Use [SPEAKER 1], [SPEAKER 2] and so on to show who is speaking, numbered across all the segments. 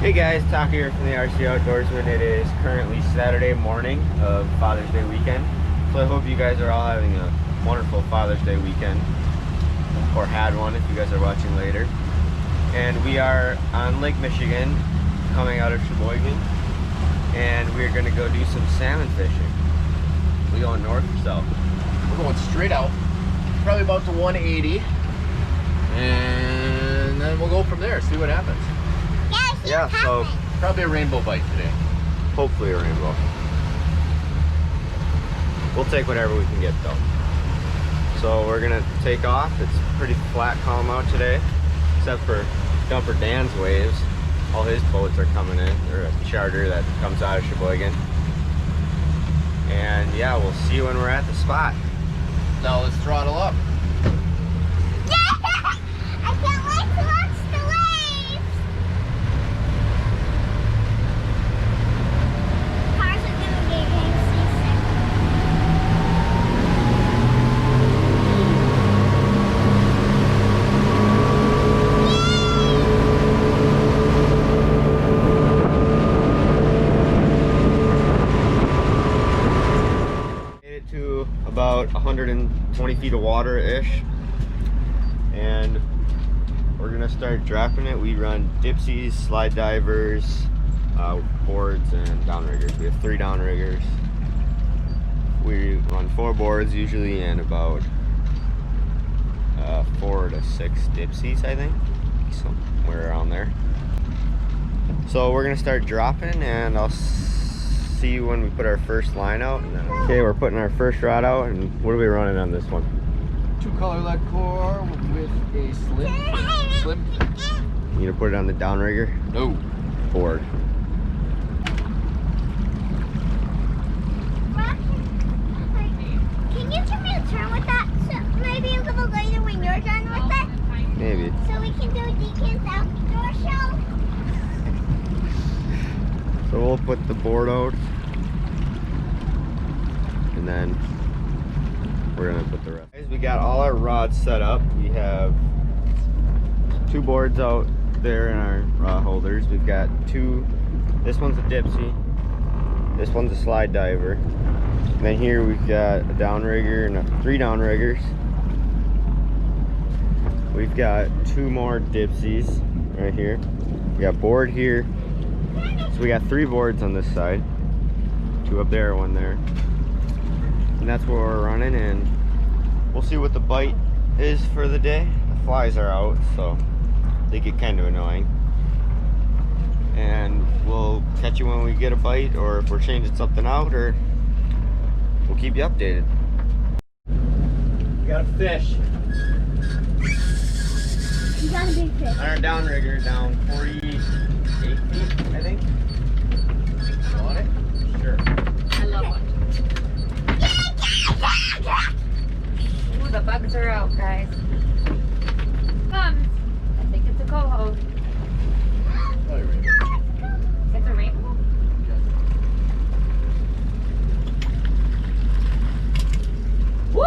[SPEAKER 1] Hey guys, Talk here from the RC Outdoorsman. It is currently Saturday morning of Father's Day weekend. So I hope you guys are all having a wonderful Father's Day weekend, or had one if you guys are watching later. And we are on Lake Michigan, coming out of Sheboygan, and we're going to go do some salmon fishing. We going north or south?
[SPEAKER 2] We're going straight out, probably about to 180, and then we'll go from there, see what happens.
[SPEAKER 1] Yeah, so
[SPEAKER 2] probably a rainbow bite today.
[SPEAKER 1] Hopefully a rainbow. We'll take whatever we can get though. So we're gonna take off. It's pretty flat calm out today, except for Dumper Dan's waves. All his boats are coming in, or a charter that comes out of Sheboygan. And yeah, we'll see you when we're at the spot.
[SPEAKER 2] Now let's throttle up.
[SPEAKER 3] I can't wait to watch the waves. Cars are gonna get seasick.
[SPEAKER 1] Made it to about 120 feet of water-ish. And we're gonna start dropping it. We run dipsies, slide divers, boards, and downriggers. We have 3 downriggers. We run 4 boards usually, and about 4 to 6 dipsies, I think, somewhere around there. So we're gonna start dropping, and I'll see you when we put our first line out. Okay, we're putting our first rod out, and what are we running on this one?
[SPEAKER 2] 2-color lead core with a slim.
[SPEAKER 1] You need to put it on the downrigger?
[SPEAKER 2] No.
[SPEAKER 1] Board.
[SPEAKER 3] Can you give me a turn with that? So maybe a little later when you're done with it?
[SPEAKER 1] Maybe.
[SPEAKER 3] So we can do a Deacon's outdoor show?
[SPEAKER 1] So we'll put the board out, and then we're gonna put the rest. Guys, we got all our rods set up. We have 2 boards out there in our rod holders. We've got 2. This one's a dipsy. This one's a slide diver. And then here we've got a downrigger and 3 downriggers. We've got 2 more dipsies right here. We got board here. So we got 3 boards on this side. 2 up there, 1 there. And that's what we're running, and we'll see what the bite is for the day. The flies are out, so they get kind of annoying. And we'll catch you when we get a bite, or if we're changing something out, or we'll keep you updated. We got a fish.
[SPEAKER 3] You got a big fish.
[SPEAKER 1] On our downrigger, down 48 feet, I think. You want it? Sure.
[SPEAKER 4] I love it. Ooh, the bugs are out, guys. Come. I think it's a coho. It's a rainbow? Woo!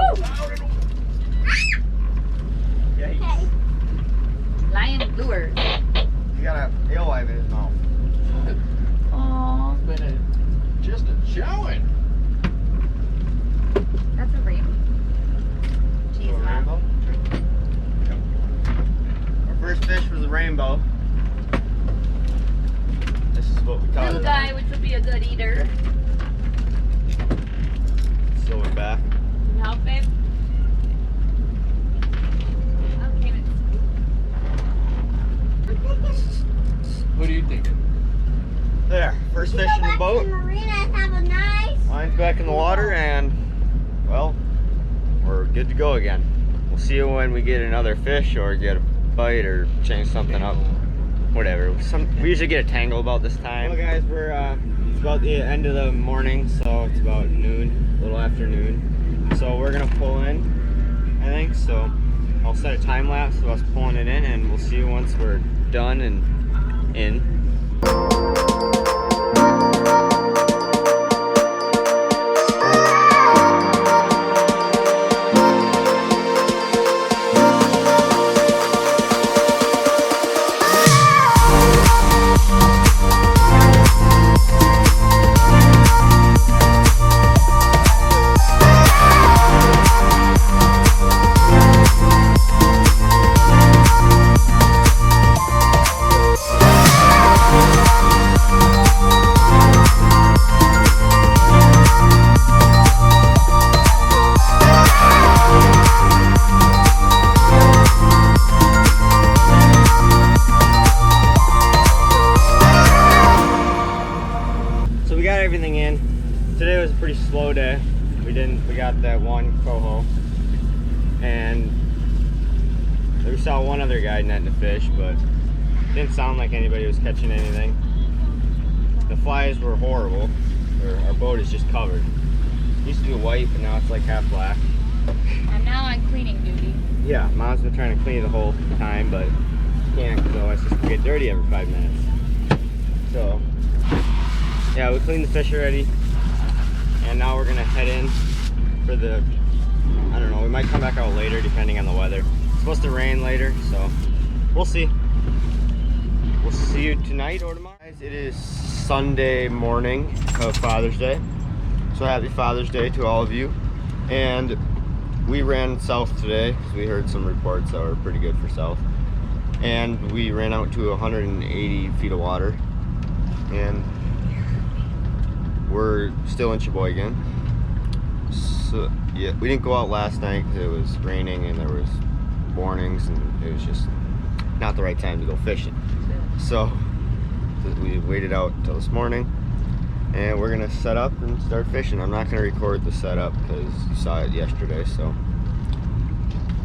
[SPEAKER 1] Yikes.
[SPEAKER 4] Lion lures.
[SPEAKER 1] He got a alewife in his mouth.
[SPEAKER 4] Aww.
[SPEAKER 2] It's been just a showing.
[SPEAKER 4] That's a rainbow. Cheese
[SPEAKER 1] A rainbow? Yep. Our first fish was a rainbow. This is what we caught
[SPEAKER 4] Blue
[SPEAKER 1] it.
[SPEAKER 4] guy, which would be a good eater.
[SPEAKER 1] Silverback.
[SPEAKER 4] Help babe. Okay,
[SPEAKER 2] What are you thinking?
[SPEAKER 1] There, first fish in the boat.
[SPEAKER 3] Go back to the marina and have a nice...
[SPEAKER 1] Line's back in the water, and well, we're good to go again. We'll see you when we get another fish, or get a bite, or change something up. Whatever. We usually get a tangle about this time. Well guys, we're it's about the end of the morning, so it's about noon, a little after noon. So we're gonna pull in, I think. So I'll set a time lapse of us pulling it in, and we'll see you once we're done and in. everything in. Today was a pretty slow day. We got that one coho, and we saw one other guy netting a fish, but it didn't sound like anybody was catching anything. The flies were horrible. Our boat is just covered. It used to be white, but now it's like half black.
[SPEAKER 4] I'm now on cleaning duty.
[SPEAKER 1] Yeah, Mom's been trying to clean the whole time, but can't because otherwise it's gonna get dirty every 5 minutes. So, yeah, we cleaned the fish already, and now we're gonna head in for the, I don't know, we might come back out later depending on the weather. It's supposed to rain later, so we'll see. We'll see you tonight or tomorrow. Guys, it is Sunday morning of Father's Day, so happy Father's Day to all of you. And we ran south today because we heard some reports that were pretty good for south, and we ran out to 180 feet of water, and we're still in Sheboygan. So yeah, we didn't go out last night because it was raining and there was warnings, and it was just not the right time to go fishing. So we waited out until this morning, and we're gonna set up and start fishing. I'm not gonna record the setup because you saw it yesterday, so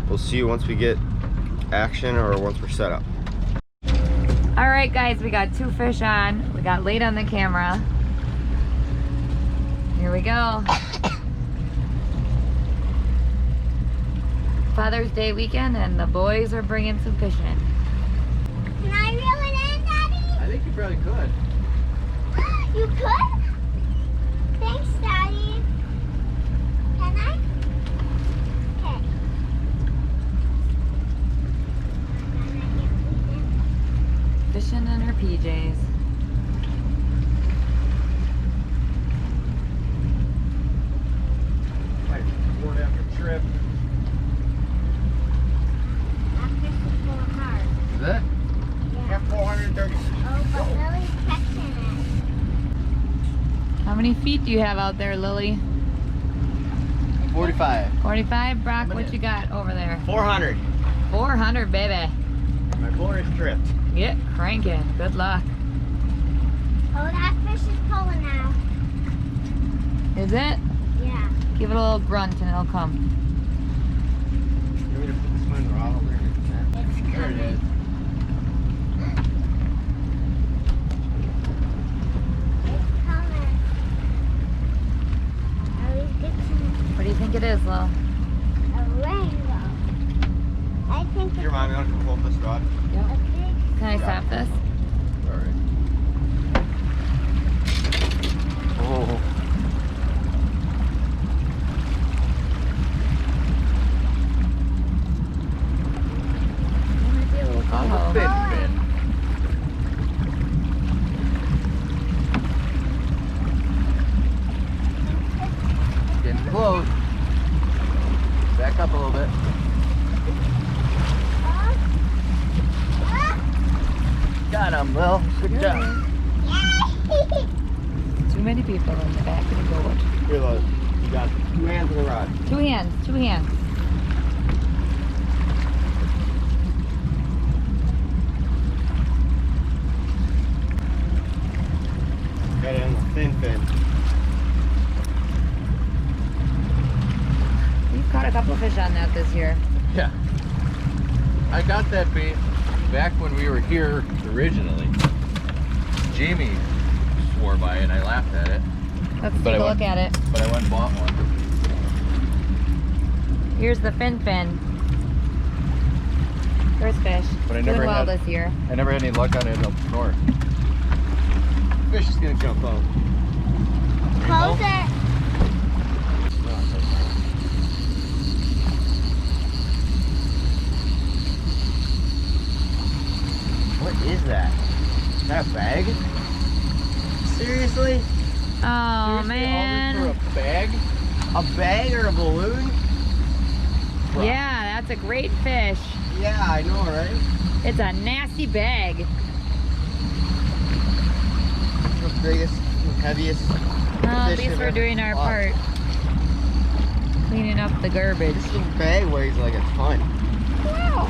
[SPEAKER 1] we'll see you once we get action or once we're set up.
[SPEAKER 4] All right, guys, we got 2 fish on. We got late on the camera. Here we go. Father's Day weekend, and the boys are bringing some fish in.
[SPEAKER 3] Can I reel it in, Daddy?
[SPEAKER 2] I think you probably could.
[SPEAKER 3] You could? Thanks, Daddy. Can I? Okay.
[SPEAKER 4] Fishing in her PJs.
[SPEAKER 2] Might board after trip.
[SPEAKER 3] That fish is full of heart.
[SPEAKER 2] Is it?
[SPEAKER 3] Yeah.
[SPEAKER 2] Got 430.
[SPEAKER 3] Oh, but Lily's catching it.
[SPEAKER 4] How many feet do you have out there, Lily?
[SPEAKER 2] 45.
[SPEAKER 4] 45? Brock, what you got over there?
[SPEAKER 1] 400.
[SPEAKER 4] 400, baby.
[SPEAKER 1] My board is tripped.
[SPEAKER 4] Get cranking. Good luck.
[SPEAKER 3] Oh, that fish is pulling now.
[SPEAKER 4] Is it?
[SPEAKER 3] Yeah.
[SPEAKER 4] Give it a little grunt and it'll come.
[SPEAKER 1] You want me to put this one rod over here?
[SPEAKER 3] It's
[SPEAKER 2] There it
[SPEAKER 3] coming.
[SPEAKER 2] is.
[SPEAKER 3] It's coming. Lily's getting
[SPEAKER 4] What do you think it is, Lil?
[SPEAKER 3] a rainbow. I think
[SPEAKER 1] Here, Mom, you want to hold this rod?
[SPEAKER 3] a big.
[SPEAKER 4] Can I stop this?
[SPEAKER 2] Alright.
[SPEAKER 1] Oh.
[SPEAKER 4] It might be a little
[SPEAKER 2] On the
[SPEAKER 4] coho.
[SPEAKER 2] fin. Getting close. Back up a little bit. Got him, Lil. Good job.
[SPEAKER 3] Yay!
[SPEAKER 4] Too many people in the back of the boat.
[SPEAKER 1] Here, look. You got 2 hands on the rod.
[SPEAKER 4] 2 hands, 2 hands.
[SPEAKER 1] Got it on the thin fin.
[SPEAKER 4] You've caught a couple fish on that this year.
[SPEAKER 2] Yeah. I got that bait back when we were here originally. Jamie swore by it and I laughed at it,
[SPEAKER 4] Let's
[SPEAKER 2] But I
[SPEAKER 4] take a
[SPEAKER 2] went-
[SPEAKER 4] look at it.
[SPEAKER 2] but I went and bought one.
[SPEAKER 4] Here's the fin. First fish.
[SPEAKER 2] But I
[SPEAKER 4] Doing
[SPEAKER 2] never
[SPEAKER 4] well
[SPEAKER 2] had-
[SPEAKER 4] this year.
[SPEAKER 2] I never had any luck on it up north.
[SPEAKER 1] Fish is gonna jump out.
[SPEAKER 3] Close it.
[SPEAKER 1] What is that? Is that a bag? Seriously?
[SPEAKER 4] Oh,
[SPEAKER 2] Seriously,
[SPEAKER 4] man.
[SPEAKER 2] all this for a bag?
[SPEAKER 1] A bag or a balloon?
[SPEAKER 4] Yeah, that's a great fish.
[SPEAKER 1] Yeah, I know, right?
[SPEAKER 4] It's a nasty bag.
[SPEAKER 1] The biggest, heaviest.
[SPEAKER 4] At
[SPEAKER 1] fish
[SPEAKER 4] least
[SPEAKER 1] I've
[SPEAKER 4] we're
[SPEAKER 1] ever
[SPEAKER 4] doing our
[SPEAKER 1] caught.
[SPEAKER 4] part. Cleaning up the garbage.
[SPEAKER 1] This little bag weighs like a ton.
[SPEAKER 3] Wow.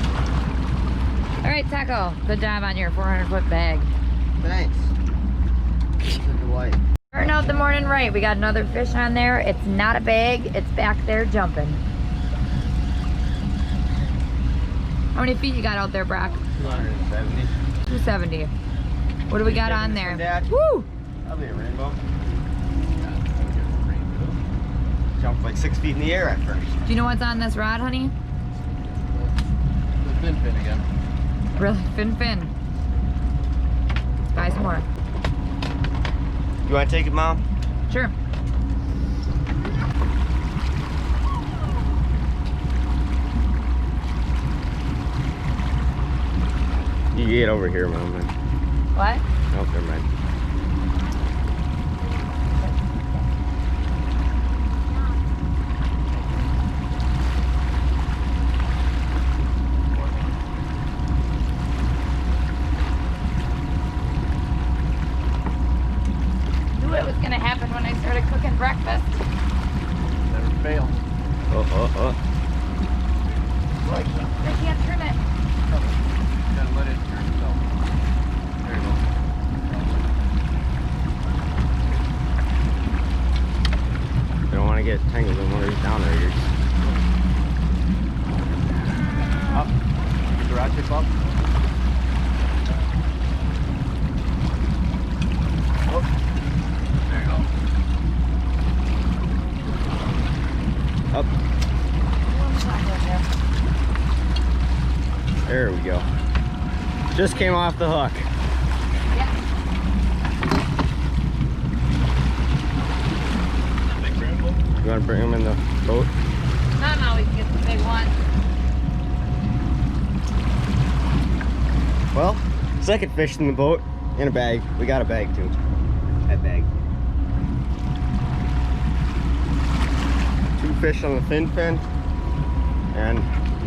[SPEAKER 4] All right, Taco. Good job on your 400-foot bag.
[SPEAKER 1] Thanks. It's a delight.
[SPEAKER 4] Starting out the morning right. We got another fish on there. It's not a bag. It's back there jumping. How many feet you got out there, Brock?
[SPEAKER 1] 270.
[SPEAKER 4] 270. What do we got on there? Woo!
[SPEAKER 1] Probably a rainbow. Jumped like 6 feet in the air at first.
[SPEAKER 4] Do you know what's on this rod, honey?
[SPEAKER 2] The fin again.
[SPEAKER 4] Really? Fin. Buy some more.
[SPEAKER 1] You want to take it, Mom?
[SPEAKER 4] Sure.
[SPEAKER 1] You get over here, Mom.
[SPEAKER 4] What?
[SPEAKER 1] Oh, never mind.
[SPEAKER 4] Knew it was gonna happen when I started cooking breakfast.
[SPEAKER 2] Never fail.
[SPEAKER 1] Oh.
[SPEAKER 4] I can't turn it.
[SPEAKER 2] Gotta let it turn itself. There you go.
[SPEAKER 1] You don't want to get tangled in one of these down there. You're just...
[SPEAKER 2] Up. Get the rod tip up. Oh. There you go.
[SPEAKER 1] Up. There we go. Just came off the hook.
[SPEAKER 4] Yeah.
[SPEAKER 1] You want to bring him in the boat?
[SPEAKER 4] No, we can get the big one.
[SPEAKER 1] Well, second fish in the boat in a bag. We got a bag too. That bag. 2 fish on the fin. And,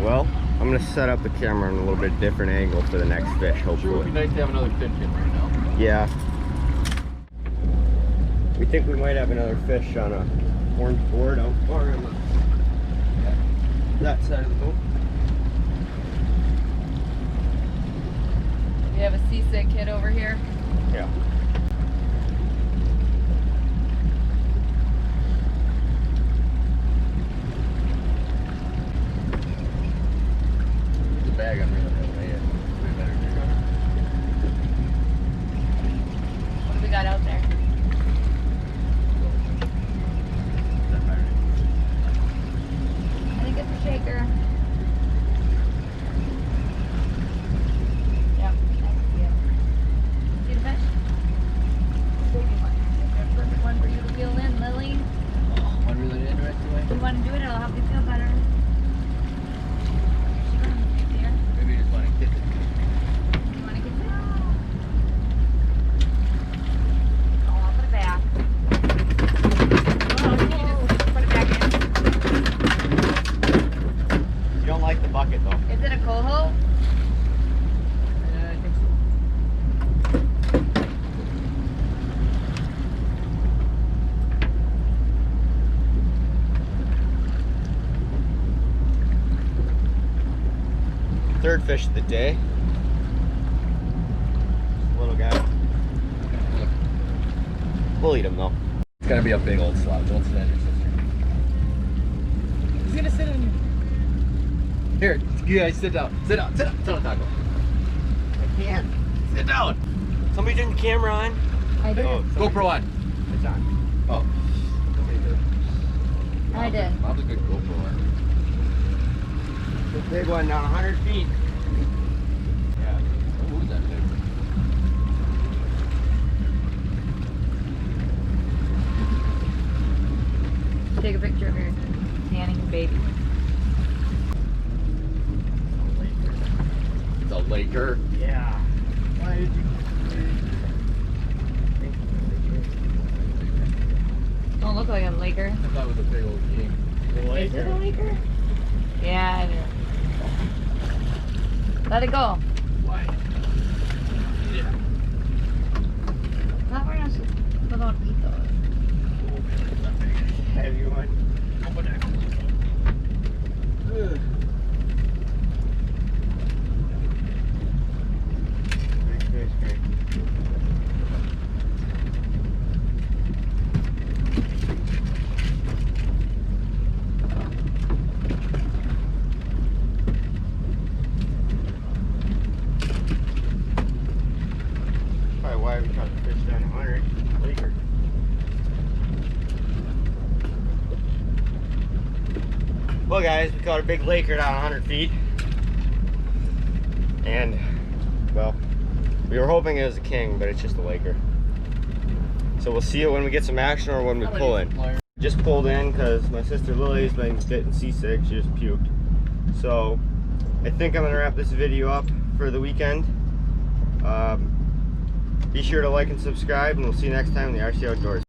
[SPEAKER 1] well, I'm going to set up the camera in a little bit different angle for the next fish,
[SPEAKER 2] Sure would be
[SPEAKER 1] hopefully.
[SPEAKER 2] nice to have another fin right now.
[SPEAKER 1] Yeah. We think we might have another fish on a orange board out far on that side of the boat.
[SPEAKER 4] We have a seasick kid over here.
[SPEAKER 1] Yeah.
[SPEAKER 2] The bag I'm really that way. Way better than
[SPEAKER 4] What do we got out there? I think it's a shaker. Yep, I see it. See the fish? Baby one. Is there a perfect one for you to reel in, Lily?
[SPEAKER 2] One really interesting way.
[SPEAKER 4] If you want to do it, it'll help you feel better. There.
[SPEAKER 2] Maybe you just want to kiss it.
[SPEAKER 4] You want to get it? Oh, I'll put it back. Oh, you just put it back in.
[SPEAKER 1] You don't like the bucket though.
[SPEAKER 4] Is it a coho?
[SPEAKER 2] Yeah, I think so.
[SPEAKER 1] Third fish of the day. Little guy. We'll eat him though.
[SPEAKER 2] It's gonna be a big old slab. Don't sit on your sister. He's gonna sit on you. Here, you guys sit down. Sit down. Sit down. Sit down, Taco.
[SPEAKER 1] I can't.
[SPEAKER 2] Sit down.
[SPEAKER 1] Somebody turn the camera on.
[SPEAKER 4] I did.
[SPEAKER 1] Oh,
[SPEAKER 2] GoPro on.
[SPEAKER 1] it's on.
[SPEAKER 2] Oh. Somebody did.
[SPEAKER 4] I did.
[SPEAKER 2] Bob's a good GoPro on.
[SPEAKER 1] The big one down 100 feet. Yeah.
[SPEAKER 2] Oh, who's that big?
[SPEAKER 4] Take a picture of your nanny and baby.
[SPEAKER 2] It's a Laker.
[SPEAKER 1] Yeah. Why did you?
[SPEAKER 4] Don't look like a Laker.
[SPEAKER 2] I thought it was a big old king.
[SPEAKER 4] Is it a Laker? Yeah, I do. Let it go.
[SPEAKER 2] Why? Yeah.
[SPEAKER 4] Not we're not supposed to don't eat those.
[SPEAKER 1] Heavy one.
[SPEAKER 2] Open it.
[SPEAKER 1] Ugh. Big fish, great. why we caught the fish down 100 Laker. Well guys, we caught a big Laker down 100 feet. And, well, we were hoping it was a king, but it's just a Laker. So we'll see it when we get some action or when we pull in. Just pulled in because my sister Lily's been getting seasick. She just puked. So I think I'm gonna wrap this video up for the weekend. Be sure to like and subscribe, and we'll see you next time in the RC Outdoors.